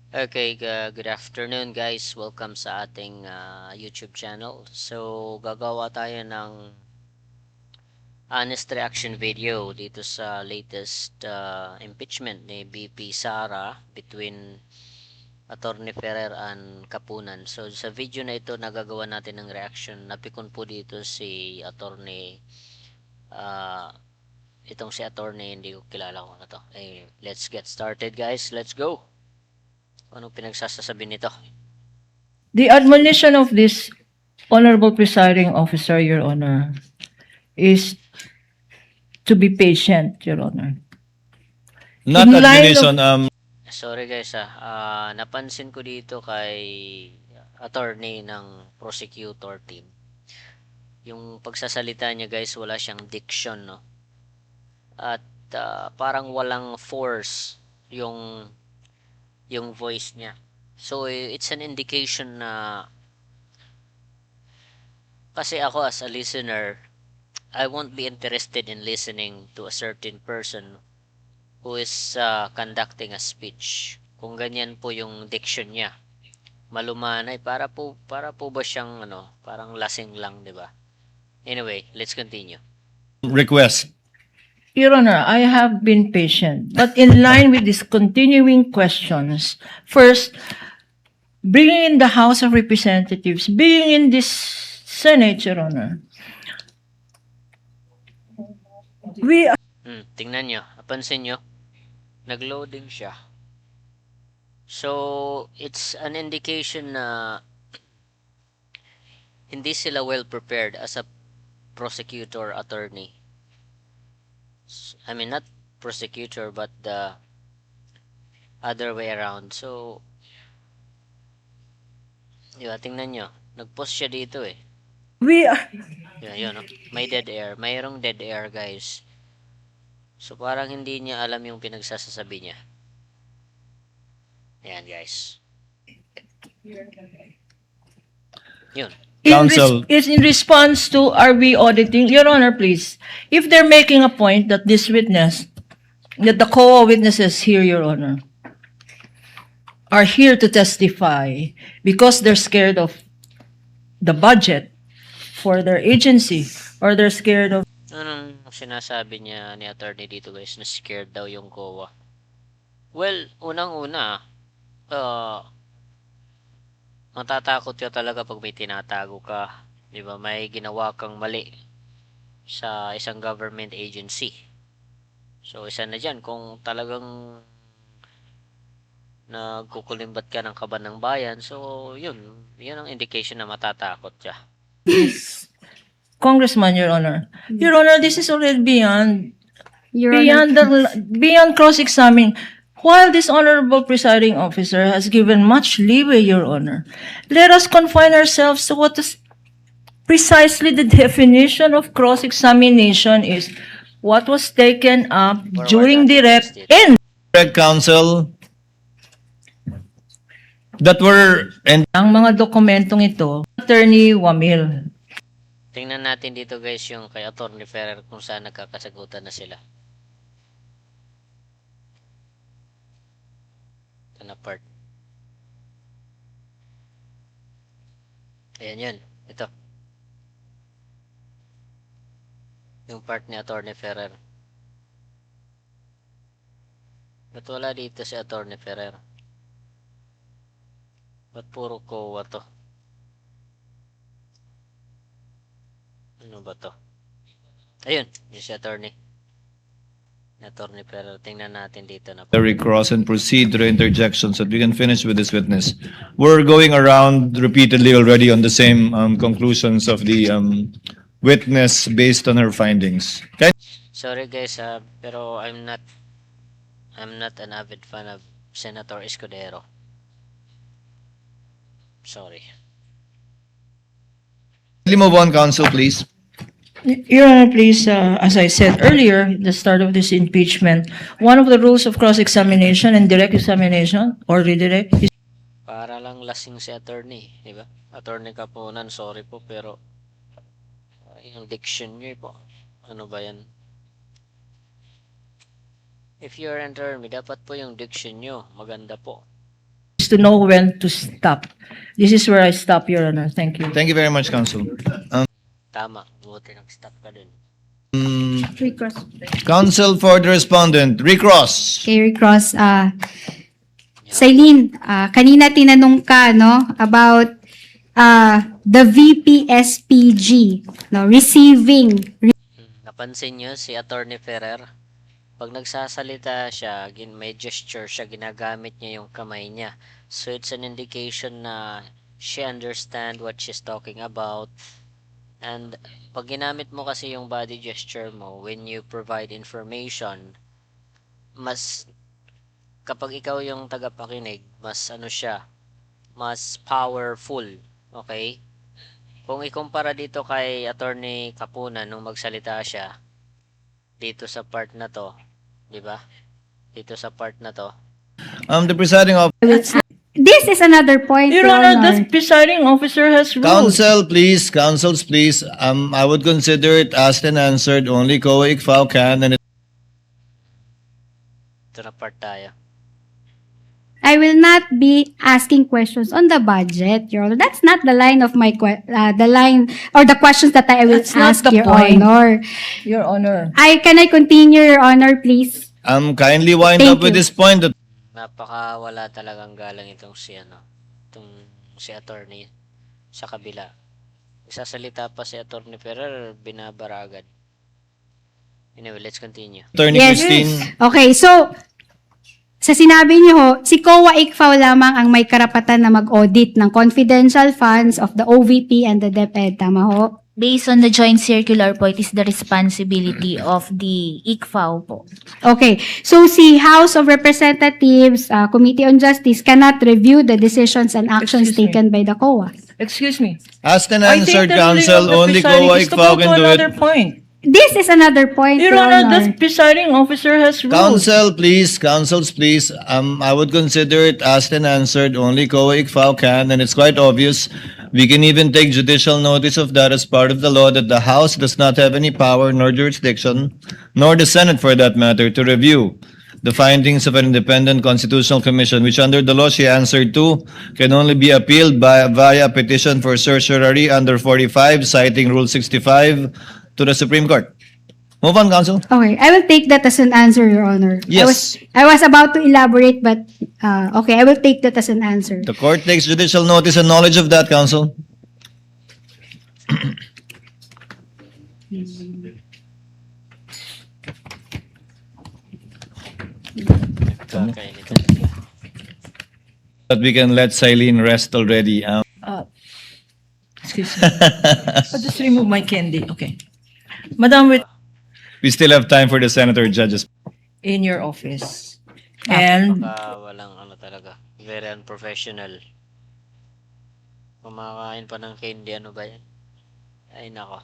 Okay, good afternoon guys. Welcome sa ating YouTube channel. So, gagawa tayo ng honest reaction video dito sa latest impeachment ni BP Sara between Attorney Ferrer and Kapunan. So, sa video na ito, nagagawa natin ng reaction. Napikon po dito si Attorney uh, itong si Attorney, hindi ko kilala kung ano to. Let's get started guys. Let's go! Anong pinagsasasabi nito? The admonition of this honorable presiding officer, Your Honor, is to be patient, Your Honor. Not In line admonition, Sorry guys napansin ko dito kay attorney ng prosecutor team. Yung pagsasalita niya guys, wala siyang diction, no? At parang walang force yung voice niya. So it's an indication na kasi ako as a listener, I won't be interested in listening to a certain person who is conducting a speech. Kung ganyan po yung diction niya, malumanay, para po ba siyang parang lasing lang, 'di ba? Anyway, let's continue. request. Your Honor, I have been patient, but in line with these continuing questions, first, bringing in the House of Representatives, being in this Senate, Your Honor, we Tingnan nyo, napansin nyo, nag-loading siya. So, it's an indication na hindi sila well prepared as a prosecutor attorney. I mean, not prosecutor, but the other way around. So, tingnan nyo, nag-post siya dito eh. we are Yun, no? May dead air. Mayroong dead air, guys. So, parang hindi niya alam yung pinagsasasabi niya. Ayan, guys. Yun. Counsel. Is in response to are we auditing, Your Honor, please, if they're making a point that this witness, that the co-witnesses here, Your Honor, are here to testify because they're scared of the budget for their agency or they're scared of Anong sinasabi niya ni attorney dito, guys, na scared daw yung COA? Well, unang-una, matatakot ka talaga pag may tinatago ka. Di ba? May ginawa kang mali sa isang government agency. So, isa na dyan, kung talagang nagkukulimbat ka ng kaban ng bayan, so, yun ang indication na matatakot siya. this Congressman, Your Honor. Your Honor, this is already beyond Your Honor, beyond cross-examining. While this honorable presiding officer has given much leeway, Your Honor, let us confine ourselves to what is precisely the definition of cross-examination is. What was taken up during direct and Correct, counsel. That were and ang mga dokumentong ito, Attorney Wamil. Tingnan natin dito, guys, yung kay Attorney Ferrer kung saan nagkakasagutan na sila. Ito na part. Ayan yun. Ito. Yung part ni Attorney Ferrer. Ba't wala dito si Attorney Ferrer? Ba't puro COA to? Ano ba to? Ayun, yung si Attorney. Attorney Ferrer. Tingnan natin dito na. recross and proceed to the interjections so that we can finish with this witness. We're going around repeatedly already on the same conclusions of the witness based on her findings. Okay? Sorry guys, pero I'm not an avid fan of Senator Escudero. Sorry. Kindly move on, counsel, please. Your Honor, please, as I said earlier, the start of this impeachment, one of the rules of cross-examination and direct examination or redirect is Para lang lasing si attorney, di ba? Attorney Kapunan, sorry po, pero yung diction niyo po, ano ba yan? If you're an attorney, dapat po yung diction niyo maganda po. is to know when to stop. This is where I stop, Your Honor. Thank you. Thank you very much, Counsel. Tama, buti nag-stop ka dun. Recross. Counsel for the respondent, recross. Okay, recross. Celine, kanina tinanong ka, no, about the VPSPG, no, receiving. Napansin nyo si Attorney Ferrer? Pag nagsasalita siya, may gesture siya, ginagamit niya yung kamay niya. So it's an indication na she understand what she's talking about. And pag ginamit mo kasi yung body gesture mo when you provide information, mas kapag ikaw yung tagapakinig, mas ano siya, mas powerful. Okay? Kung ikumpara dito kay Attorney Kapunan nung magsalita siya dito sa part na to, 'di ba? Dito sa part na to. The presiding officer. This is another point, Your Honor, the presiding officer has ruled. Counsels, please. I would consider it asked and answered. Only COA ICFAO can, and Ito na part tayo. I will not be asking questions on the budget, Your Honor. That's not the line of my the line or the questions that I will That's not ask, the Your point. Honor. Your Honor. Can I continue, Your Honor, please? kindly wind Thank up with you. this point. Napaka wala talagang galang itong si attorney sa kabila. Isasalita pa si Attorney Ferrer, binabara agad. Anyway, let's continue. Attorney Yes. Christine. Okay, so sa sinabi niyo ho, si COA ICFAO lamang ang may karapatan na mag-audit ng confidential funds of the OVP and the DepEd. Tama ho? Based on the joint circular po, it is the responsibility of the ICFAO po. Okay, so si House of Representatives, Committee on Justice cannot review the decisions and actions Excuse me. taken by the COA. Excuse me. Asked and I think answered, the ruling Counsel. of the Only presiding COA is to ICFAO go can to do another it. point. This is another point, Your Honor, the Honor. presiding officer has ruled. Counsels, please. I would consider it asked and answered. Only COA ICFAO can, and it's quite obvious. We can even take judicial notice of that as part of the law that the House does not have any power nor jurisdiction, nor the Senate for that matter, to review the findings of an independent constitutional commission, which under the law she answered to, can only be appealed via petition for certiorari under 45, citing Rule 65 to the Supreme Court. Move on, Counsel. Okay, I will take that as an answer, Your Honor. Yes. I was about to elaborate, but okay, I will take that as an answer. The court takes judicial notice and knowledge of that, Counsel. Kakainit. That we can let Silene rest already. Excuse me. I'll just remove my candy. Okay. Madam, We still have time for the senator judges. in your office. And Walang ano talaga. Very unprofessional. Kumakain pa ng candy, ano ba yan? Ay nako.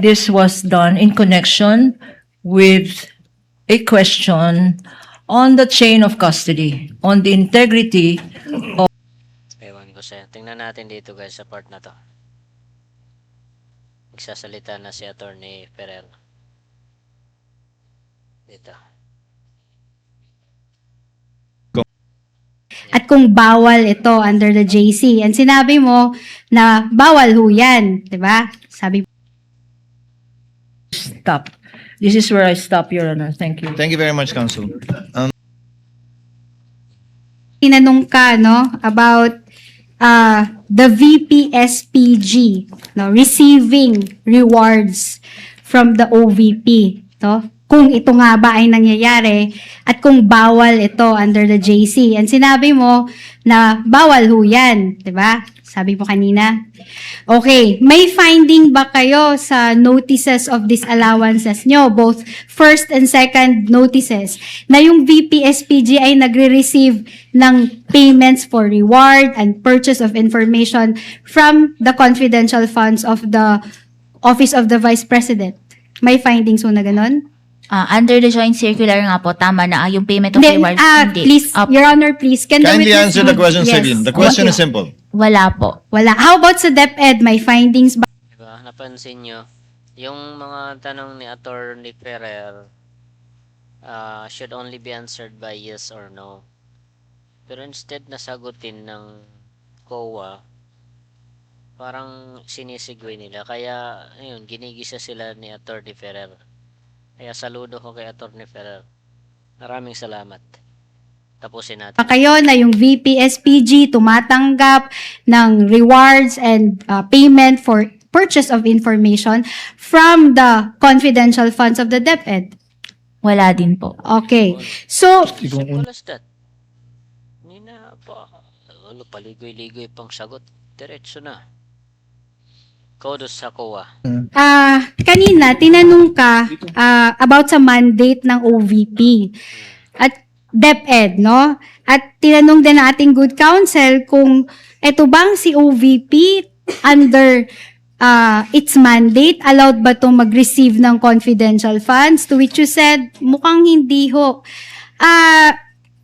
this was done in connection with a question on the chain of custody, on the integrity of Ewan ko sa'yo. Tingnan natin dito guys sa part na to. Magsasalita na si Attorney Ferrer. Dito. At kung bawal ito under the JC, and sinabi mo na bawal ho yan, di ba? Sabi stop. This is where I stop, Your Honor. Thank you. Thank you very much, Counsel. tinanong ka, no, about the VPSPG, no, receiving rewards from the OVP, no? Kung ito nga ba ay nangyayari at kung bawal ito under the JC. And sinabi mo na bawal ho yan, di ba? Sabi mo kanina. Okay, may finding ba kayo sa notices of disallowances nyo, both first and second notices, na yung VPSPG ay nagre-receive ng payments for reward and purchase of information from the confidential funds of the Office of the Vice President? May findings ho na ganun? Under the joint circular nga po, tama na yung payment of Then, rewards. Hindi. please, Your Honor, please, can the Kindly witness- answer the question, Yes. Sabine. The question Thank is you. simple. Wala po. Wala. How about sa DepEd? May findings ba? Diba? Napansin nyo, yung mga tanong ni Attorney Ferrer should only be answered by yes or no. Pero instead na sagutin ng COA, parang sinisigway nila. Kaya, ayun, ginigisa sila ni Attorney Ferrer. Kaya saludo ko kay Attorney Ferrer. Maraming salamat. Tapusin natin. Kayo na yung VP-SPG tumatanggap ng rewards and payment for purchase of information from the confidential funds of the DepEd. Wala din po. Okay. So, Simple as that. Hindi na pa, paligoy-ligoy pang sagot. Diretso na. Kodos sa COA. kanina tinanong ka about sa mandate ng OVP at DepEd, no? At tinanong din ng ating good counsel kung eto bang si OVP under its mandate, allowed ba itong mag-receive ng confidential funds? To which you said, mukhang hindi ho.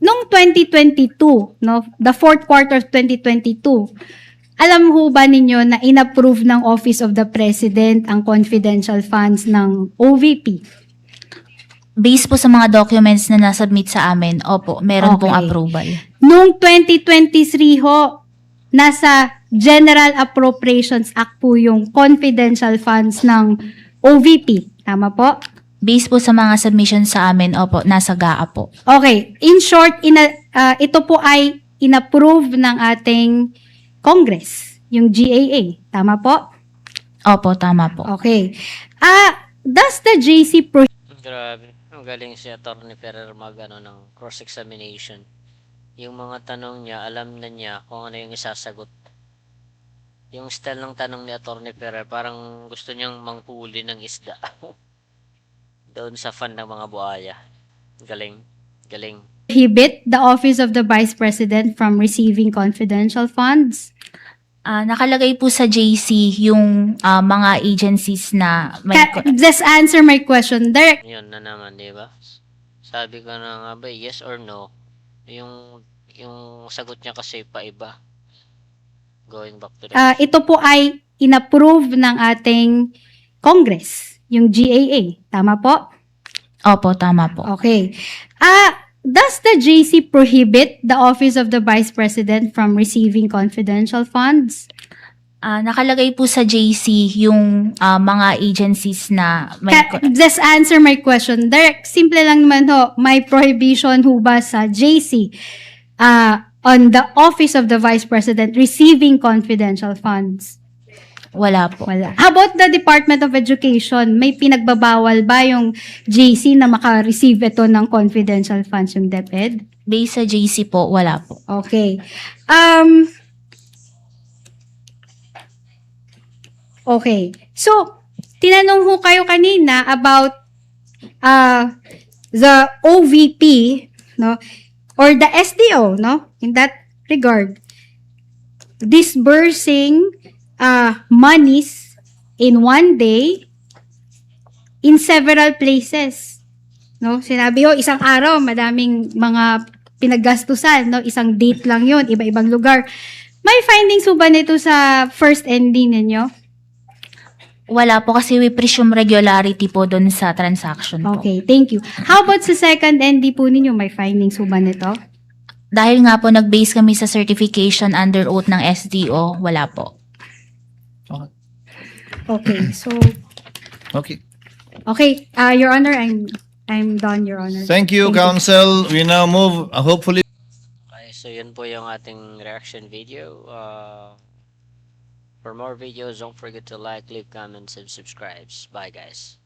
Noong 2022, no, the fourth quarter of 2022, alam ho ba ninyo na inapprove ng Office of the President ang confidential funds ng OVP? Based po sa mga documents na nasubmit sa amin, opo, meron pong Okay. approval. Noong 2023 ho, nasa General Appropriations Act po yung confidential funds ng OVP. Tama po? Based po sa mga submissions sa amin, opo, nasa GAA po. Okay. In short, ito po ay inapprove ng ating Congress, yung GAA. Tama po? Opo, tama po. Okay. Does the JC Grabe. Ang galing si Attorney Ferrer ng cross-examination. Yung mga tanong niya, alam na niya kung ano yung isasagot. Yung style ng tanong ni Attorney Ferrer, parang gusto niyang manghuli ng isda. Doon sa fan ng mga buhaya. Galing. Galing. prohibit the Office of the Vice President from receiving confidential funds? Nakalagay po sa JC yung mga agencies na may... Just answer my question. Direct, Yun na naman, di ba? Sabi ko na nga ba, yes or no? Yung sagot niya kasi paiba. Going back to the... ito po ay inapprove ng ating Congress, yung GAA. Tama po? Opo, tama po. Okay. Does the JC prohibit the Office of the Vice President from receiving confidential funds? Nakalagay po sa JC yung mga agencies na may... Just answer my question. Direct, simple lang naman ho. May prohibition ho ba sa JC on the Office of the Vice President receiving confidential funds? Wala po. Wala. How about the Department of Education? May pinagbabawal ba yung JC na maka-receive ito ng confidential funds yung DepEd? Based sa JC po, wala po. Okay. Okay. So, tinanong ho kayo kanina about the OVP, no? Or the SDO, no? In that regard. Disbursing monies in one day in several places. No? Sinabi ho, isang araw, madaming mga pinaggastusan, no? Isang date lang yon, iba-ibang lugar. May findings ho ba nito sa first ND ninyo? Wala po kasi we presume regularity po doon sa transaction po. Okay, thank you. How about sa second ND po ninyo? May findings ho ba nito? Dahil nga po nag-base kami sa certification under oath ng SDO, wala po. Okay, so, Okay. okay, Your Honor, I'm done, Your Honor. Thank you, Counsel. We now move, hopefully. Okay, so yun po yung ating reaction video. For more videos, don't forget to like, leave comments, and subscribe. Bye, guys.